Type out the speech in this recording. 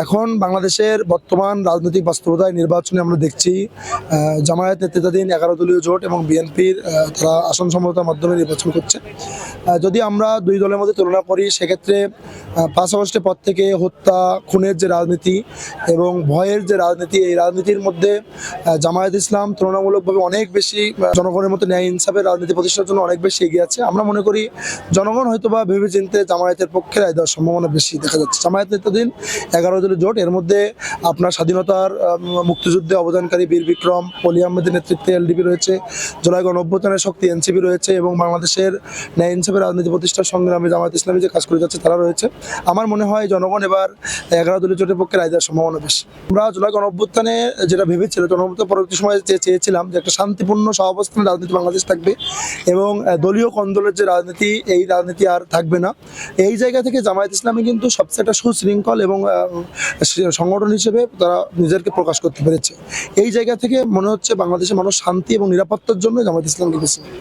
এখন বাংলাদেশের বর্তমান রাজনৈতিক বাস্তবতায় নির্বাচনে আমরা দেখছি জামায়াত নেতৃত্বাধীন 11 দলীয় জোট এবং বিএনপির তারা আসন সমঝোতার মাধ্যমে নির্বাচন করছে। যদি আমরা দুই দলের মধ্যে তুলনা করি সেক্ষেত্রে 5 আগস্টের পর থেকে হত্যা খুনের যে রাজনীতি এবং ভয়ের যে রাজনীতি, এই রাজনীতির মধ্যে জামায়াত ইসলাম তুলনামূলকভাবে অনেক বেশি জনগণের মতো ন্যায় ইনসাফের রাজনীতি প্রতিষ্ঠার জন্য অনেক বেশি এগিয়ে আছে। আমরা মনে করি জনগণ হয়তোবা ভেবেচিন্তে জামায়াতের পক্ষে রায় দেওয়ার সম্ভাবনা বেশি দেখা যাচ্ছে। জামায়াত নেতৃত্বাধীন 11 দলীয় জোট, এর মধ্যে আপনার স্বাধীনতার মুক্তিযুদ্ধে অবদানকারী বীর বিক্রম অলি আহমেদের নেতৃত্বে এলডিপি রয়েছে, জুলাই গণঅভ্যুত্থানের শক্তি এনসিপি রয়েছে এবং বাংলাদেশের ন্যায় ইনসাফের রাজনীতি প্রতিষ্ঠার সংগ্রামে জামায়াত ইসলামী যে কাজ করে যাচ্ছে তারা রয়েছে। আমার মনে হয় জনগণ এবার 11 দলীয় জোটের পক্ষে রায় দেওয়ার সম্ভাবনা বেশি। আমরা জুলাই গণঅভ্যুত্থানে যেটা ভেবেছিলাম, গণঅভ্যুত্থান পরবর্তী সময়ে চেয়েছিলাম যে একটা শান্তিপূর্ণ সহাবস্থানের রাজনীতি বাংলাদেশ থাকবে এবং দলীয় কন্দলের যে রাজনীতি, এই রাজনীতি আর থাকবে না। এই জায়গা থেকে জামায়াত ইসলামী কিন্তু সবচেয়ে একটা সুশৃঙ্খল এবং সংগঠন হিসেবে তারা নিজেকে প্রকাশ করতে পেরেছে। এই জায়গা থেকে মনে হচ্ছে বাংলাদেশের মানুষ শান্তি এবং নিরাপত্তার জন্য জামায়াত ইসলামকে বেছে নেবে।